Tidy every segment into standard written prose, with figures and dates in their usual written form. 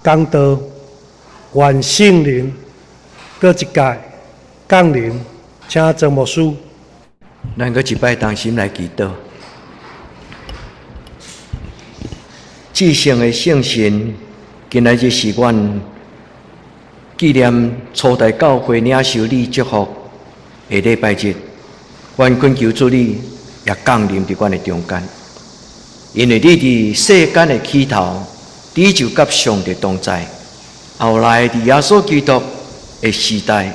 功德，愿圣灵各一届降临，请曾牧师。咱搁一摆同心来祈祷。至圣的圣神，今仔日是阮纪念初代教会领受你祝福的礼拜日，愿恳求主你也降临伫阮的中间，因为你伫世间的起头，你就甲上帝同在；后来伫耶稣基督的时代，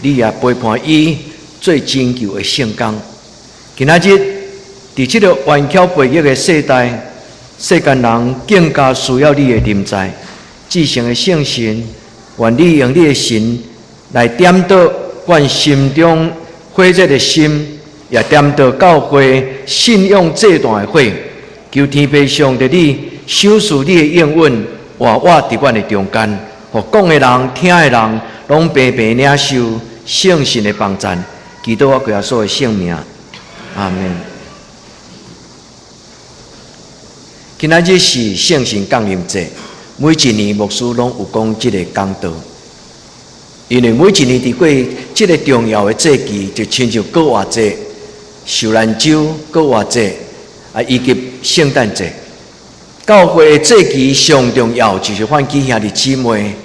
你也陪伴伊做拯救的圣工。今仔日伫这个弯巧背逆的世代，世间人更加需要你的临在。至圣的圣神，愿你用你的神来点导阮心中火热的心，也点导教会信仰这段的火。求天父上帝你赏赐你的应允，活伫阮的中间，互讲的人、听的人，拢平平领受圣神的帮赞。祈祷我耶稣的圣名，阿门。今仔日是圣神降临节，每一年牧师拢有讲这个讲道，因为每一年伫过这个重要的节期，就亲像过活节、受难周、过活节以及圣诞节。教会的节期上重要，就是唤起兄弟姊妹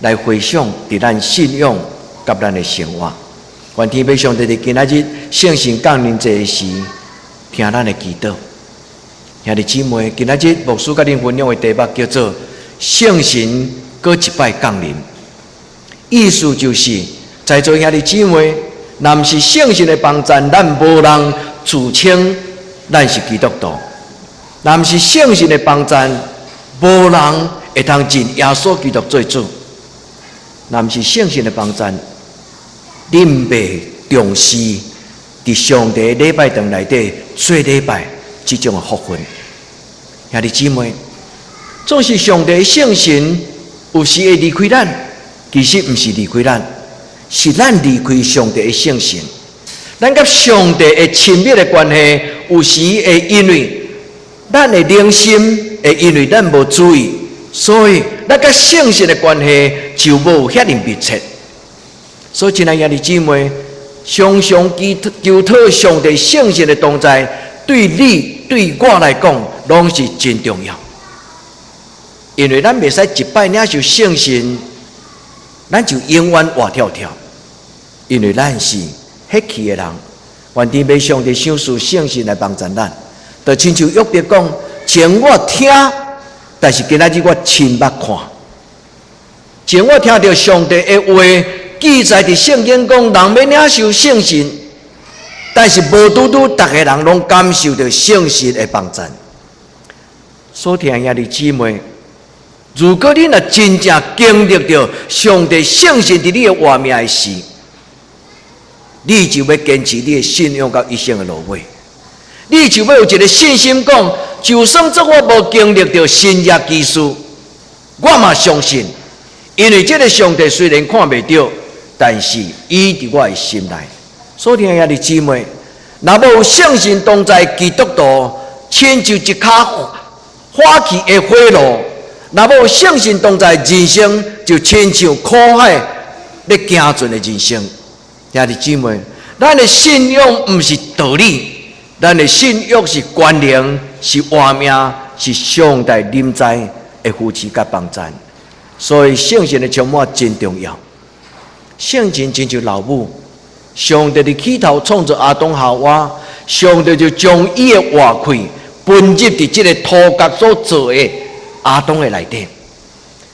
来回想伫咱信仰甲咱的生活。愿天父上帝伫今仔日圣神降临节时，听咱的祈祷。兄弟姊妹，今仔日牧师甲恁分享的题目叫做《圣神搁一摆降临》，意思就是在座兄弟姊妹，若毋是圣神的帮赞，咱无人自称咱是基督徒；若毋是圣神的帮赞，无人会通认耶稣基督做主；若毋是圣神的帮赞，恁袂重视伫上帝礼拜堂内底做礼拜这种的福分。兄弟姊妹，总是上帝的圣神有时会离开咱，其实毋是离开咱，是咱离开上帝的圣神。咱甲上帝的亲密的关系，有时会因为咱的良心，会因为咱无注意，所以咱甲圣神的关系就无遐尼密切。所以，亲爱兄弟姊妹，常常求讨上帝圣神的同在，对你对我来讲，拢是真重要。因为咱袂使一摆领受圣神，咱就永远活跳跳。因为咱是迄期的人，愿天父上帝赏赐圣神来帮助咱。就亲像约伯讲：前我听，但是今仔日我亲目看。前我听到上帝的话。记载伫圣经讲，人要领受圣神，但是无拄拄逐个人拢感受到圣神的帮助。所听兄弟姊妹，如果你若真正经历到上帝圣神伫你的活命的时，你就要坚持你的信仰到一生的路尾。你就要有一个信心讲，就算这我无经历到新约基督，我嘛相信，因为这个上帝虽然看袂到。但是，伊伫我的心内，所听兄弟姊妹，若无有圣神同在，基督徒亲像一卡花气的火炉；若无有圣神同在，人生就亲像苦海咧行尽的人生。兄弟姊妹，咱的信仰毋是道理，咱的信仰是关联，是活命，是上帝临在的扶持甲帮助。所以，圣神的充满真重要。圣经亲像老母，上帝伫起头创造亚当夏娃，上帝就将伊的活气分入伫这个土角所做的亚当的内底。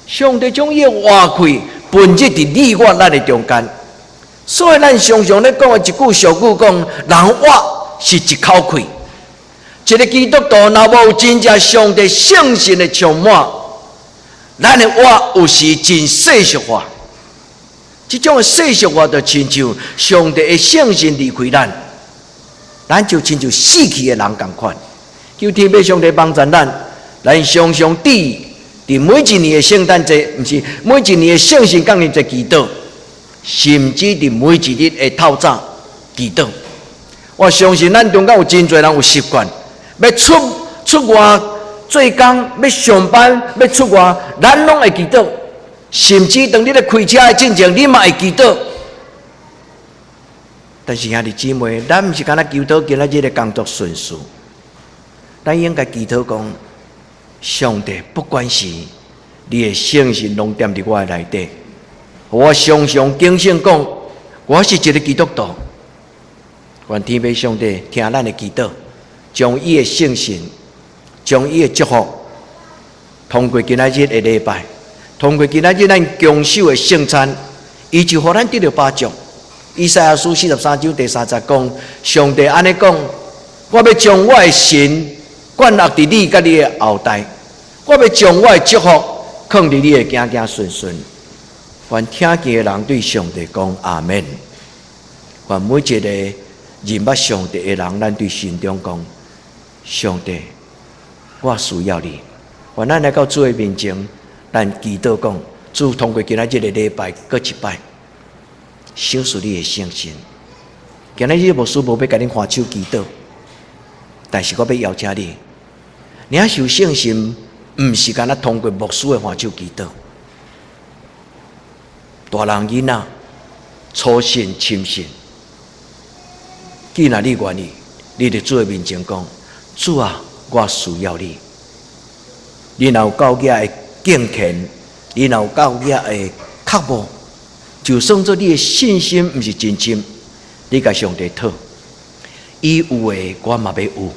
上帝将伊的活气分入伫你我咱的中间。所以咱常常咧讲的一句俗语讲：人活是一口气。一个基督徒若无有真正上帝圣神的充满，咱的活有时真世俗化。这种的世俗化，就亲像上帝的圣神离开咱，咱就亲像死去的人同款。求天父上帝帮助咱，咱常常伫每一年的圣诞节，毋是每一年的圣神降临节祈祷，甚至伫每一日的透早祈祷。我相信咱中间有真侪人有习惯，要出外做工要上班要出外，咱拢会祈祷，甚至当你咧开车的进前，你嘛会祈祷。但是兄弟姊妹，咱毋是干那祈祷今仔日的工作顺遂，咱应该祈祷讲，上帝不管是你的信心拢踮伫我的内底，我常常警醒讲，我是一个基督徒。愿天父上帝听咱的祈祷，将伊的圣神，将伊的祝福，通过今仔日的礼拜，通过今仔日咱供守的圣餐，伊就互咱得到帮助。以赛亚书43章第30讲，上帝安尼讲：我要将我的神灌压伫你甲你的后代，我要将我的祝福放伫你的行行顺顺。愿听见的人对上帝讲阿门。愿每一个认捌上帝的人，咱对心中讲：上帝，我需要你。愿咱来到主的面前，咱祈祷讲：主通过今仔日的礼拜，搁一摆，小事你的圣心。今仔日牧师无要甲恁欢手祈祷，但是我要邀请你，领受圣心，毋是干那通过牧师的欢手祈祷。大人囡仔，初信深信。既然你愿意，你伫主的面前讲：主啊，我需要你。你若有够额的敬虔，你若有够额的刻薄，就算做你的信心毋是真深，你甲上帝讨，伊有的我嘛要有。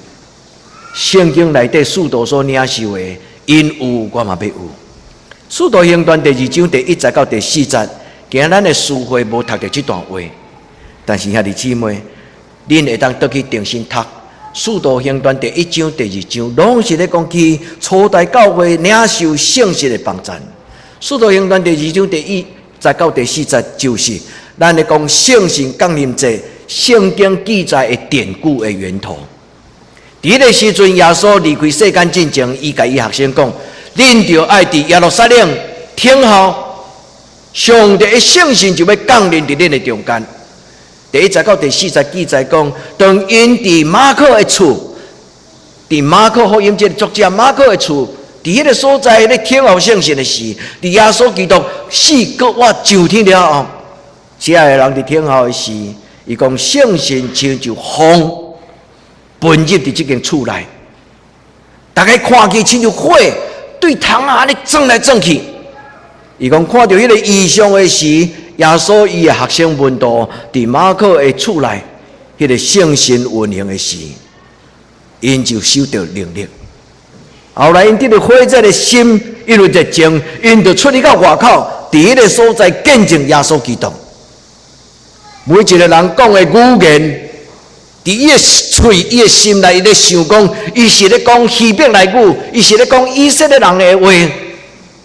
圣经内底使徒所领受的，因有我嘛要有。使徒行传第2章第1节到第4节，今日咱的词汇无读到这段话，但是兄弟姊妹，恁会当倒去重新读《使徒行传》第1章、第2章，拢是咧讲起初代教会领受圣神的帮助。《使徒行传》第2章第1节到第4节，就是咱咧讲圣神降临节，圣经记载的典故的源头。伫迄个时阵，耶稣离开世间之前，伊甲伊学生讲：恁着爱伫耶路撒冷听候，上帝的圣神就要降临伫恁的中间。第1节到第4节记载讲，当因伫马可的厝，伫马可福音这个作者马可的厝，伫迄个所在咧听候圣神的时，伫耶稣基督死搁活上天了后，这个人伫听候的时，伊讲圣神亲就风奔入伫这间厝内，大家看见亲像火对窗啊咧转来转去。伊讲看到迄个异象的时，耶稣伊的学生门徒伫马可的厝内，迄个圣神运行的时，因就受到能力。后来因得到火热的心，因为热情，因就出去到外口，伫迄个所在见证耶稣基督。每一个人讲的语言，伫伊的嘴、伊的心内，伊咧想讲，伊是咧讲希伯来语，伊是咧讲以色列人的话。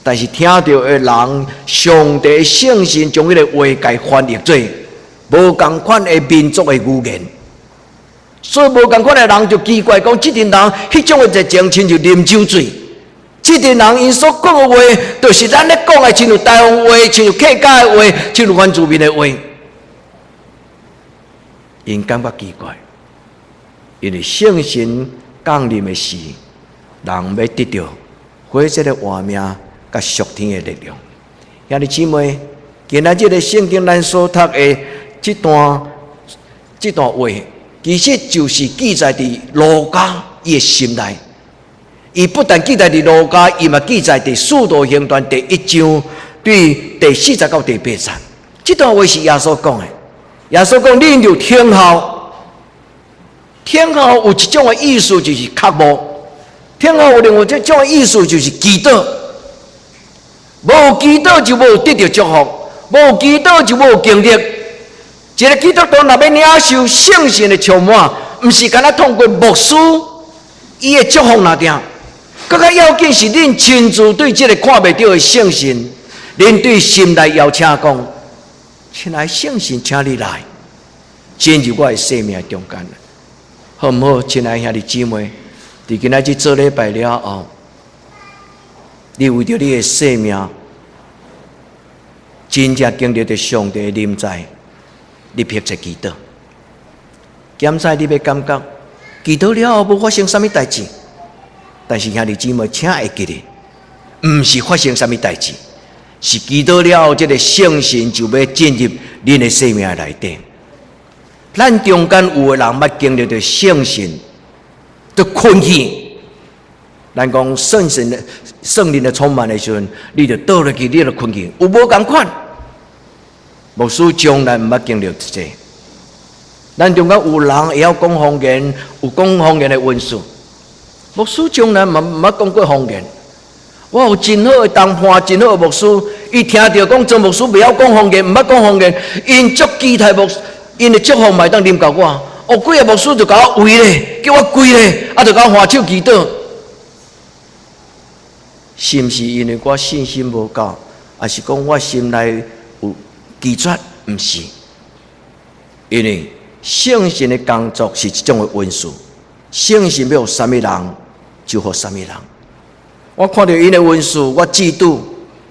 但是听到的人，上帝的圣神将迄个话解翻译做无同款的民族的语言，所以无同款的人就奇怪讲，这群人迄种的热情，亲像啉酒醉。这群人因所讲的话，就是咱咧讲的，亲像台湾话，亲像客家的话，亲像原住民的话。因感觉奇怪，因为圣神降临的时，人要得到火热的画面。甲属天的力量，兄弟姊妹，今仔日的圣经咱所读的这段话，其实就是记载伫路加伊的心内。伊不但记载伫路加，伊嘛记载伫使徒行传第1章对第4节到第8节。这段话是耶稣讲的。耶稣讲：恁就听候，听候有一种的意思就是刻薄，听候有另外一种的意思就是祈祷。无祈祷就无得到祝福，无祈祷就无经历。一个基督徒若要领受圣神的充满，毋是干那通过牧师伊的祝福那点，更加要紧是恁亲自对这个看袂到的圣神，恁对心内邀请讲：亲爱圣神，请你来进入我的生命中间，好唔好？亲爱兄弟姊妹，伫今仔日做礼拜了后。你为着你的生命，真正经历着上帝的临在，你迫切祈祷。检查你要感觉，祈祷了后无发生什么代志，但是兄弟姊妹，请会记得，毋是发生什么代志，是祈祷了后，这个圣神就要进入恁的生命内底。咱中间有的人捌经历到圣神的困去，咱讲圣灵的充满的时阵，你就倒落去，你就困去，有无共款？牧师从来毋捌经历这个。咱中间有人会晓讲方言，有讲方言的文书。牧师从来毋捌讲过方言。我有真好的同伴，真好的牧师，伊听到讲曾牧师袂晓讲方言，毋捌讲方言，因足期待牧师，因的祝福嘛当啉到我。哦，几个牧师就甲我围咧，叫我跪咧，就甲我换手祈祷。是毋是因为我信心无够，还是讲我心内有拒绝？毋是，因为圣神的工作是一种的温数，圣神要什么人就予什么人。我看到因的温数，我嫉妒，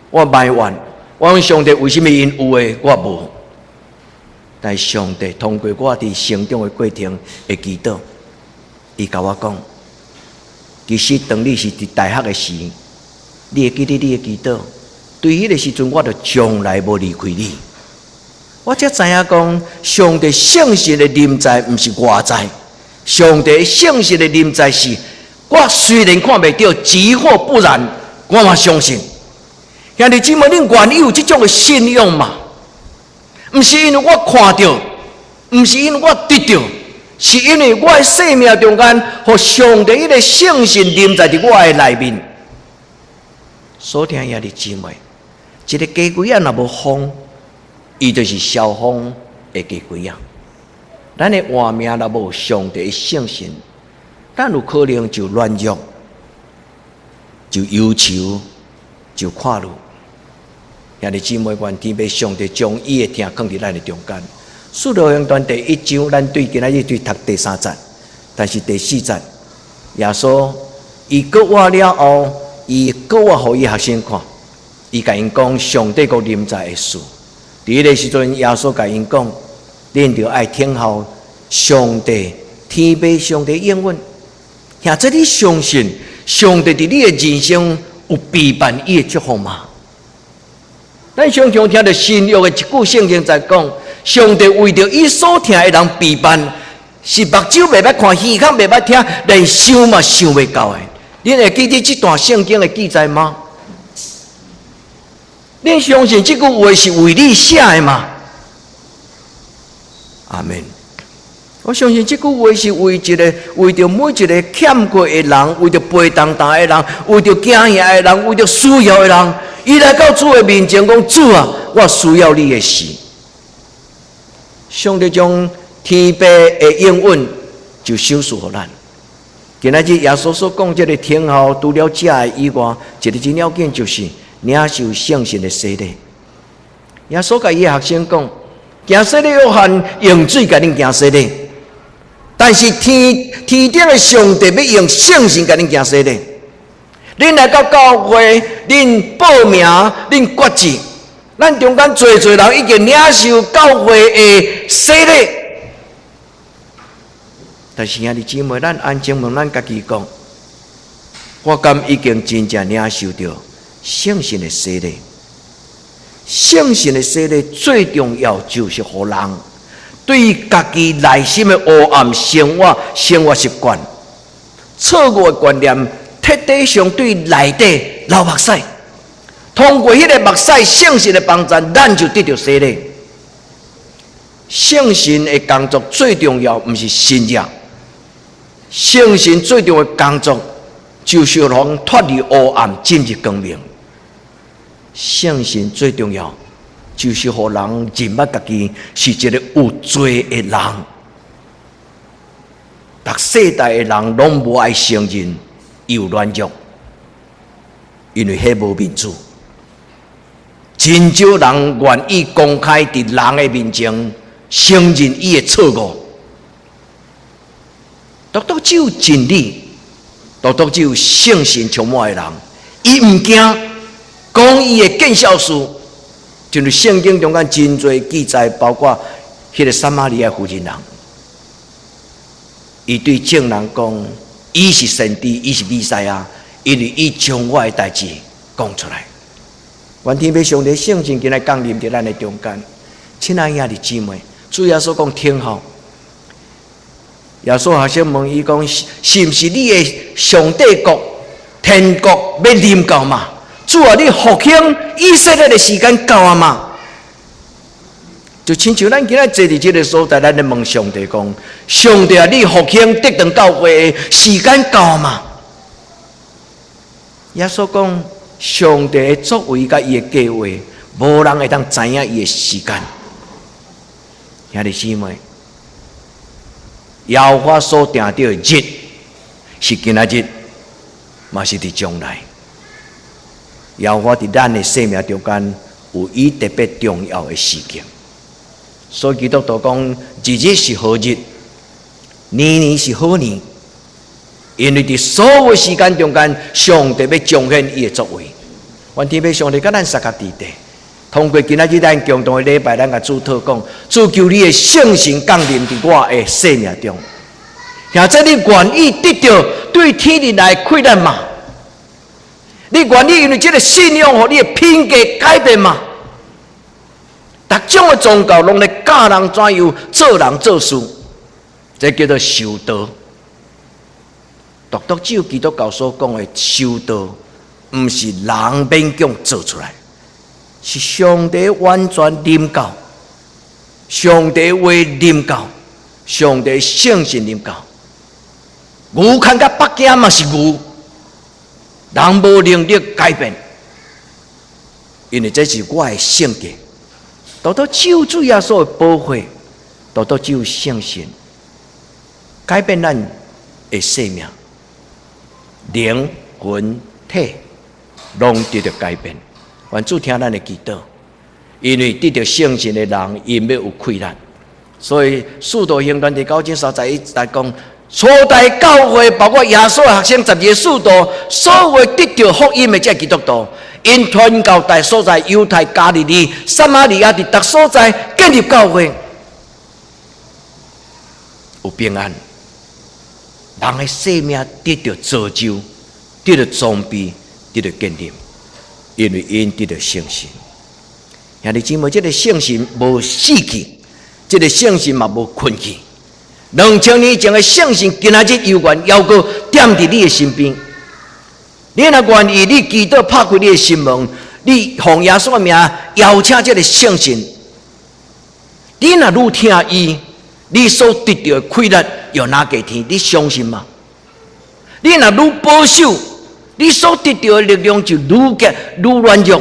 我埋怨，我问上帝为什么因有的我无？但上帝通过我伫成长的过程的祈祷，伊甲我讲，其实当你是伫大学的时，你会记得你的祈祷，对迄个时阵，我就从来无离开你。我才知影讲，上帝圣神的临在，毋是外在。上帝圣神的临在是，我虽然看袂到，只或不然，我嘛相信。兄弟姊妹，恁愿意有这种的信仰嘛？毋是因为我看到，毋是因为我得到，是因为我的生命中间，互上帝迄个圣神临在伫我的内面。所听兄弟姊妹，一个鸡龟仔若无风，伊就是消风的鸡龟仔。咱的活命若无上帝的圣神，咱有可能就软弱，就忧愁，就看路。兄弟姊妹，愿天父上帝将伊的听放伫咱的中间。使徒行传第1章，咱对今仔日对读第3节，但是第4节，耶稣伊搁活了后，伊搁活互伊学生看，伊甲因讲上帝国临在的事。伫迄个时阵，耶稣甲因讲，恁着爱听候上帝天父上帝应允。现在你相信上帝伫你的人生有陪伴伊的祝福吗？咱常常听到新约的一句圣经在讲，上帝为着伊所听的人陪伴，是目睭袂捌看，耳孔袂捌听，连想嘛想袂到的。恁会记得这段圣经的记载吗？恁相信这句话是为你写的吗？阿们。我相信这句话是为着每一个欠过的人，为着背当当的人，为着惊吓的人，为着需要的人，伊来到主的面前讲：主啊，我需要你的事。上帝将天父的应允就赏赐予咱。今仔日耶稣所讲这个天后，除了这的以外，一个真要紧就是领受圣神的洗礼。耶稣甲伊的学生讲：行洗礼约翰用水甲恁行洗礼。但是天顶的上帝要用圣神甲恁行洗礼。恁来到教会，恁报名，恁决志，咱中间侪人已经领受教会的洗礼。但是兄弟姊妹，咱安静问咱家己讲，我敢已经真正领受到圣神的洗礼？圣神的洗礼最重要就是互人对于家己内心的黑暗生活习惯、错误的观念，彻底上对内底流目屎。通过迄个目屎，圣神的帮助，咱就得到洗礼。圣神的工作最重要，不是信仰。圣神最重要的工作，就是让人脱离黑暗，进入光明。圣神最重要，就是让人认捌家己是一个有罪的人。逐世代的人拢无爱承认有软弱，因为迄无民主。真少人愿意公开伫人的面前承认伊的错误。独只有真理，独只有圣神充满的人，伊毋惊讲伊的见效事，就是圣经中间真侪记载，包括迄个撒玛利亚妇人人，伊对众人讲，伊是先知，伊是弥赛亚，因为伊将我的代志讲出来。愿天父上帝圣神今日降临在咱的中间，亲爱兄弟姊妹，主耶稣讲听候。耶稣学生问伊讲：是不是你的上帝国、天国要临到嘛？主啊，你复兴以色列的时间到啊嘛？就亲像咱今仔坐伫这个所在，咱咧问上帝讲：上帝啊，你复兴得等教会的时间到嘛？耶稣讲：上帝的作为甲伊的计划，无人会当知影伊的时间。兄弟姊妹，耶和华所定的日是今仔日，嘛是伫将来。耶和华伫咱的生命中间有伊特别重要的事件。所以基督徒讲，日日是好日，年年是好年，因为伫所有时间中间，上帝要彰显伊的作为。愿天父上帝甲咱三角地地，通过今仔日咱共同的礼拜，咱甲主祷讲，主求你的圣神降临伫我的生命中。现在你愿意得到对天理来亏难吗？你愿意因为这个信仰和你的品格改变吗？逐种的宗教拢咧教人怎样做人做事，这叫做修道。独只有基督教所讲的修道，不是人勉强做出来，是上帝完全临到，上帝话临到，上帝圣神临到。牛看甲北京嘛是牛，人无能力改变，因为这是我的性格。只有主耶稣的保护，只有圣神改变咱的生命，灵魂体拢得到改变。愿主听咱的祈祷，因为得到圣神的人，因要有困难。所以使徒行传第9章31节讲，初代教会包括耶稣的学生12个使徒，所有得到福音的这基督徒。因传教大所在，犹太、加利利、撒玛利亚伫各所在建立教会，有平安，人的生命得到造就，得到装备，得到建立，因为因得到圣神。兄弟姊妹，这个圣神无死去，这个圣神嘛无困去。2000年前的圣神，今仔日犹原犹阁踮伫你的身边。你若愿意，你祈祷拍开你的心门，你奉耶稣的名邀请这个圣神。你若愈听伊，你所得到的快乐又拿给天，你相信吗？你若愈保守，你所得到的力量就愈强愈软弱。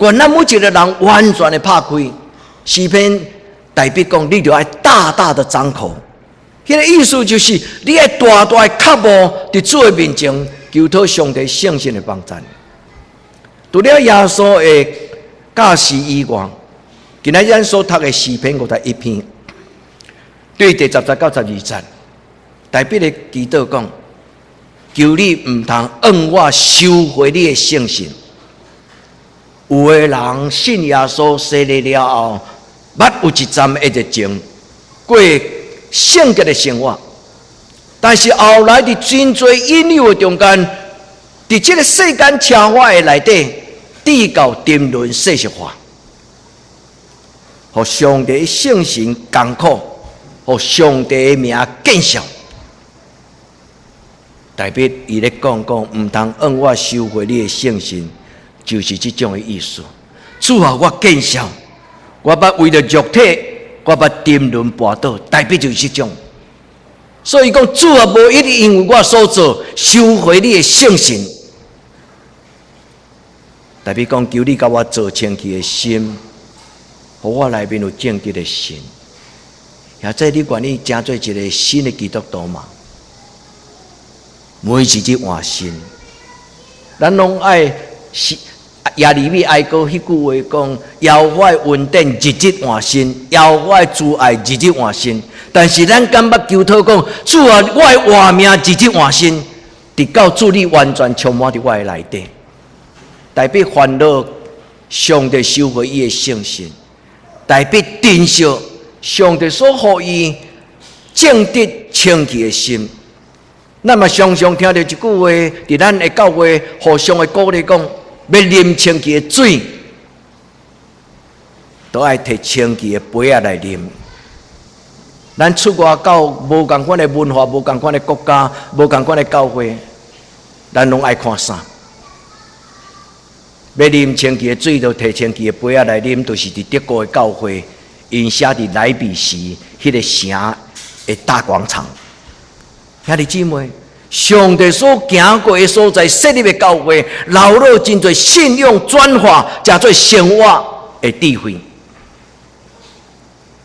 愿咱每一个人完全的拍开。诗篇大笔讲，你就要大大的张口。迄个意思就是，你要大大的脚步伫主的面前。求讨上帝圣神的帮助。除了耶稣的教示以外，今仔咱所读的诗篇51篇，对第10节到12节，大笔的祈祷讲：求你唔通按我收回你的圣神。有的人信耶稣洗礼了后，捌有一站一日情，过圣洁的生活。但是后来伫真多引诱的中间，伫这个世间车化的内底，递到沉沦世俗化，互上帝圣神艰苦，互上帝的名见效。代表伊咧讲，唔通按我收回你的圣神，就是这种的意思。主啊，我见效，我捌为了肉体，我捌沉沦跋倒，代表就是这种。所以讲，主啊，无一定因为我所做收回你的圣神，代表讲求你甲我做清气的心，互我内面有正直的心。现在你愿意成做一个新的基督徒吗？每一日换新，咱拢爱耶利米哀歌迄句话讲：要我稳定日日换新，要我主爱日日换新。但是咱敢捌求讨讲，主啊，我的活命日日换新，直到主你完全充满伫我的内底，代表烦恼，上帝收回伊的圣神；代表珍惜上帝所予伊正直清气的心；咱嘛常常听到一句话，伫咱的教会互相的鼓励讲，要啉清气的水，都爱摕清气的杯仔来啉。咱出外到无共款的文化、无共款的国家、无共款的教会，咱拢爱看啥？要啉清气的水，就摕清气的杯仔来啉，就是伫德国的教会，因写伫莱比锡迄个城的大广场。兄弟姊妹，上帝所行过的所在，设立的教会，留落真侪信仰转化，加做生活的智慧。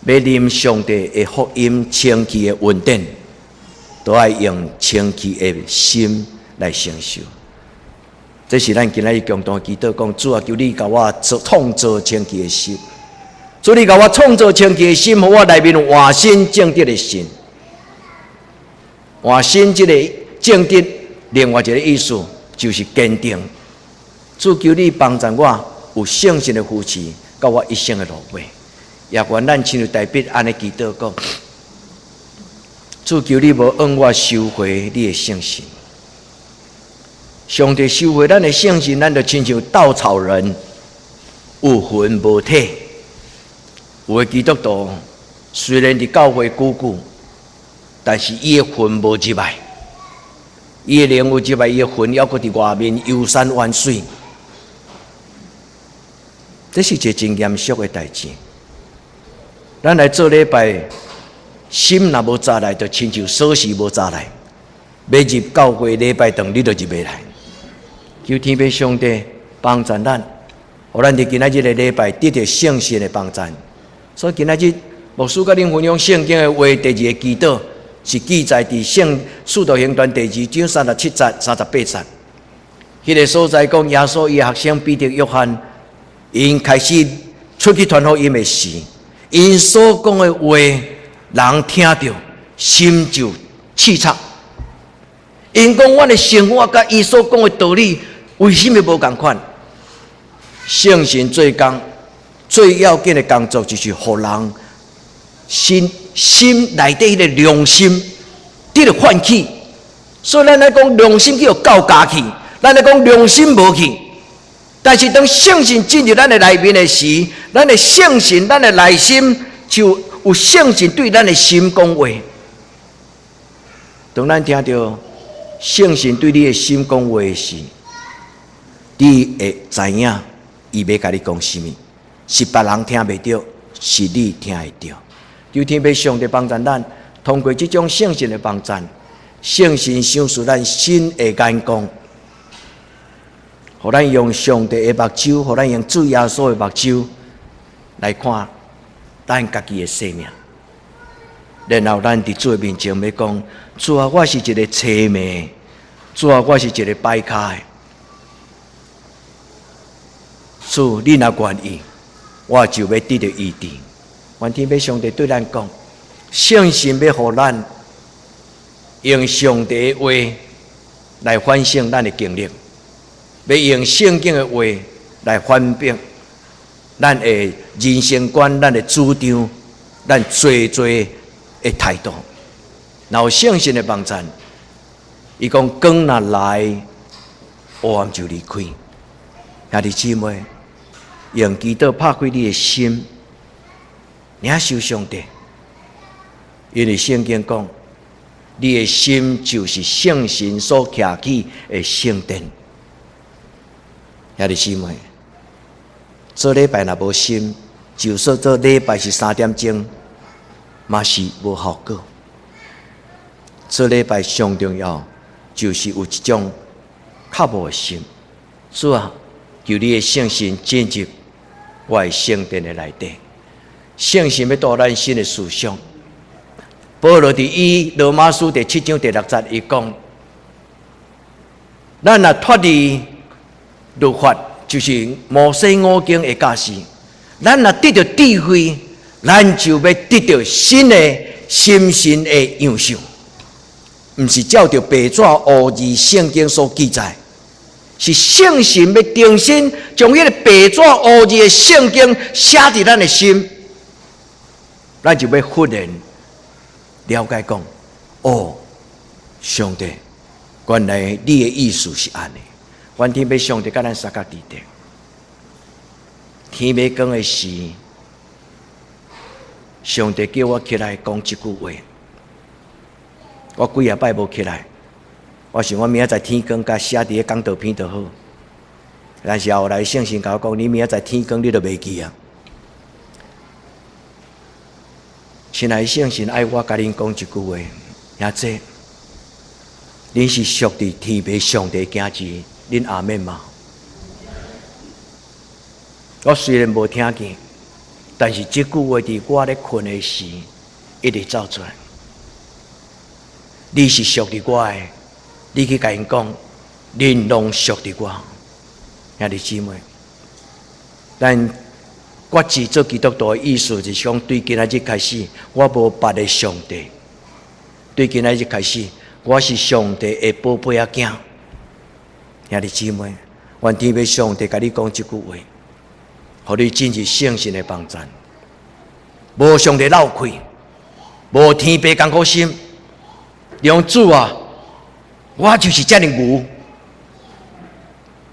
要啉上帝的福音清气的稳定，都要用清气的心来承受。这是咱今日共同祈祷讲，主啊，求你甲我创造清气的心，主你甲我创造清气的心，互我内面换新正直的心。换新这个正直，另外一个意思就是坚定。主求你帮助我有信心的扶持，甲我一生的路way。也愿咱亲像大笔安尼祈祷讲，主求你无恩我收回你的信心。上帝收回咱的信心，咱就亲像稻草人，有魂无体。有的基督徒虽然伫教会久久，但是伊的魂无入来，伊的灵有入来，伊的魂还阁伫外面游山玩水。这是一个真严肃的代志。咱来做礼拜，心若无扎来，就亲像锁匙无扎来。要入教会礼拜堂，你就入袂来。求天父上帝帮助咱，互咱伫今仔日的礼拜得到圣神的帮助。所以今仔日牧师甲恁分享圣经的话，第二个祈祷是记载伫圣使徒行传第2章37节、38节。迄个所在讲，耶稣伊学生彼得、约翰，因开始出去传福音的时，因所讲的话，人听到心就刺激。因讲，阮的生活甲伊所讲的道理，为什么无共款？圣神做工，最要紧的工作就是互人心内底迄个良心得到唤起。所以咱来讲良心叫到家去，咱来讲良心无去。但是当圣神进入咱的内面的时，咱的圣神、咱的内心就有圣神对咱的心讲话。当咱听到圣神对你的心讲话时，你会知影伊要甲你讲什么，是别人听袂到，是你听会到。求天父上帝帮助咱，通过这种圣神的帮助，圣神赏赐咱新的眼光，互咱用上帝的目睭，互咱用主耶稣的目睭来看咱家己的生命。然后咱伫主的面前要讲，主啊，我是一个痴迷，主啊，我是一个摆卡的。主，你若愿意，我就要得到医治。愿天父上帝对咱讲，圣神要互咱用上帝的话来反省咱的经历，要用圣经的话来反变咱的人生观、咱的主张、咱做的态度。然后圣神的帮助，伊讲光若来，黑暗就离开。兄弟姊妹，用祈祷拍开你的心，领受上帝。因为圣经讲，你的心就是圣神所徛起的圣殿。兄弟姊妹，做礼拜若无心，就说做礼拜是3点钟，嘛是无效果。做礼拜上重要，就是有一种较无的心。主啊，求你的圣神进入我的圣殿的内底，圣神要带咱新的思想。保罗伫罗马书第7章第6节，伊讲：咱若脱离律法，就是摩西5经的教示；咱若得到智慧，咱就要得到新的心神的样式。毋是照着白纸黑字圣经所记载，是圣神要重新将迄个白纸黑字的圣经写伫咱的心，咱就要忽然了解讲，哦，上帝原来你的意思是安尼。愿天父上帝甲咱三角地带，天未光的时，上帝叫我起来讲这句话。我几下摆无起来，我想我明仔载天光甲写伫个讲道片就好。但是后来圣神甲我讲，你明仔载天光你就袂记啊。亲爱的圣神爱我甲恁讲一句话，兄姐，恁是属伫天父上帝的子，恁阿免吗？我虽然无听见，但是这句话伫我咧困的时，一直走出来。你是属伫我的，你去甲因讲，恁拢属伫我。兄弟姊妹，咱决志做基督徒的意思，就是讲对今仔日开始，我无别的上帝。对今仔日开始，我是上帝的宝贝仔囝。兄弟姊妹，愿天父上帝甲你讲这句话，互你进入圣神的帮助。无上帝闹开，无天父艰苦心。梁主啊，我就是这样牛。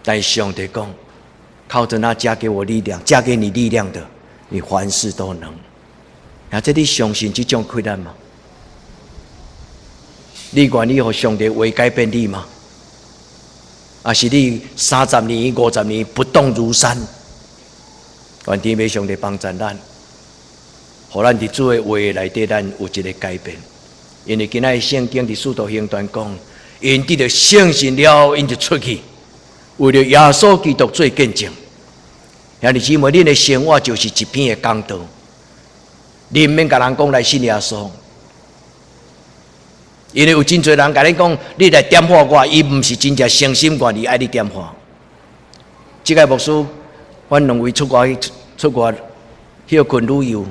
但上帝讲，靠着那加给我力量、加给你力量的，你凡事都能。那这你相信这种困难吗？你愿意和上帝为改变你吗？还是你30年、50年不动如山？愿天父上帝帮助咱，互咱伫主的话内底，咱有一个改变。因为今仔圣经伫使徒行传讲，因得着圣神了，因就出去，为了耶稣基督做见证。兄弟姊妹，恁的生活就是一篇的讲道，你毋免甲人讲来信耶稣，因为有真侪人甲你讲，你来点化我，伊毋是真正诚心愿意爱你点化。即个牧师，阮两位出外休困旅游，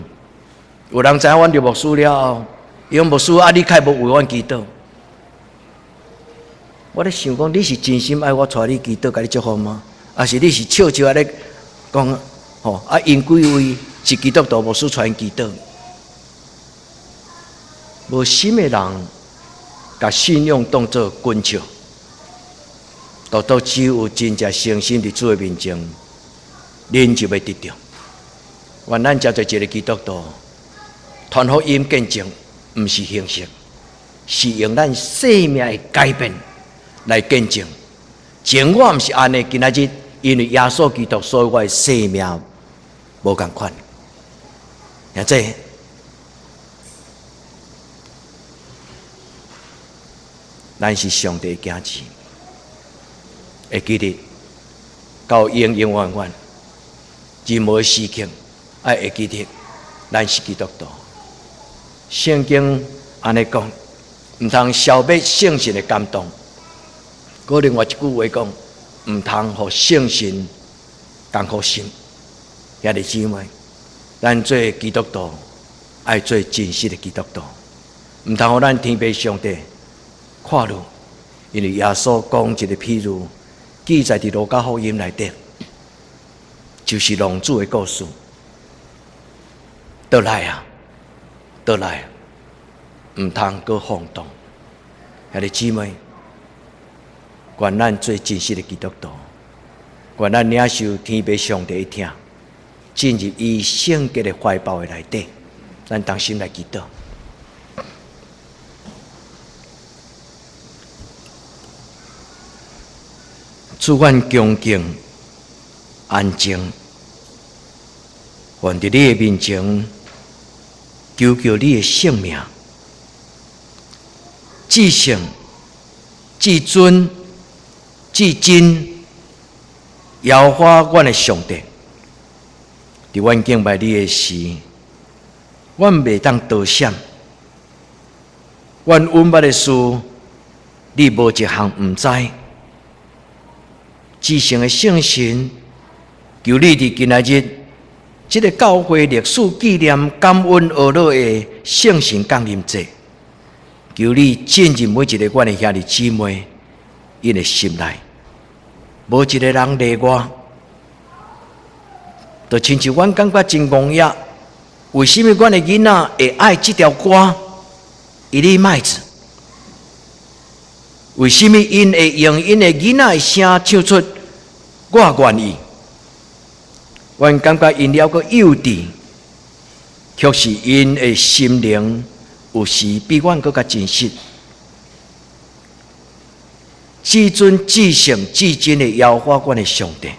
有人知影阮着牧师了后。伊讲牧师啊，你开无为阮祈祷。我咧想讲，你是真心爱我带你祈祷，甲你祝福吗？还是你是笑笑啊咧讲吼啊？因几位是基督徒牧师传祈祷，无心的人，甲信仰当作滚笑，都只有真正诚心伫主的面前，恁就要得着。愿咱遮做一个基督徒，传福音见证。毋是形式，是用咱生命的改变来见证。前我毋是安尼，今仔日因为耶稣基督，所以我的生命无共款。现在，咱是上帝的子，会记得到永永远远，任何时刻，爱会记得咱是基督徒。圣经安尼讲，毋通消灭圣神的感动。搁另外一句话讲，毋通互圣神艰苦心。兄弟姊妹，咱做基督徒，爱做真实的基督徒，毋通互咱天父上帝看路。因为耶稣讲一个譬如，记载伫路加福音内底，就是浪子的故事。倒来啊！倒来，毋通搁放荡。兄弟姊妹，愿咱做真实的基督徒，愿咱领受天父上帝的听，进入伊圣洁的怀抱的内底。咱同心来祈祷。主，愿恭敬安静，愿伫你的面前。求求你的性命，至圣、至尊、至真，摇花阮的上帝。伫阮敬拜你的时，阮袂当躲闪。阮温捌的事，你无一项毋知。至圣的圣神，求你伫今仔日。这个教会历史纪念感恩而乐的圣神降临节，求你进入每一个阮的兄弟姊妹因的心内，无一个人例外。就亲像阮感觉真戆呀，为什么阮的囡仔会爱这条歌？伊哩麦子，为什么因会用因的囡仔的声唱出我愿意？阮感觉因了个幼稚，却是因的心灵有时比阮更加真实。至尊至圣至真的摇花阮的上帝，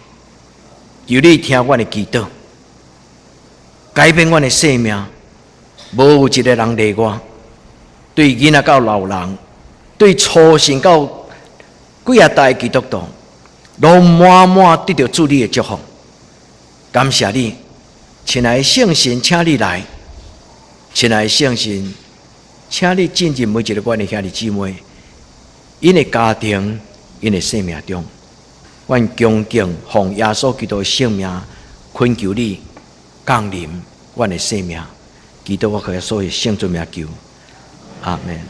由你听阮的祈祷，改变阮的生命。无有一个人例外，对囡仔到老人，对初信到几啊代基督徒，拢满满得到主你的祝福。感谢你，亲爱的圣神，请你来，亲爱的圣神，请你进入每一个阮的兄弟姊妹，因的家庭，因的生命中，阮恭敬奉耶稣基督的圣名，恳求你降临阮的生命。基督我可以所有圣尊名求，阿门。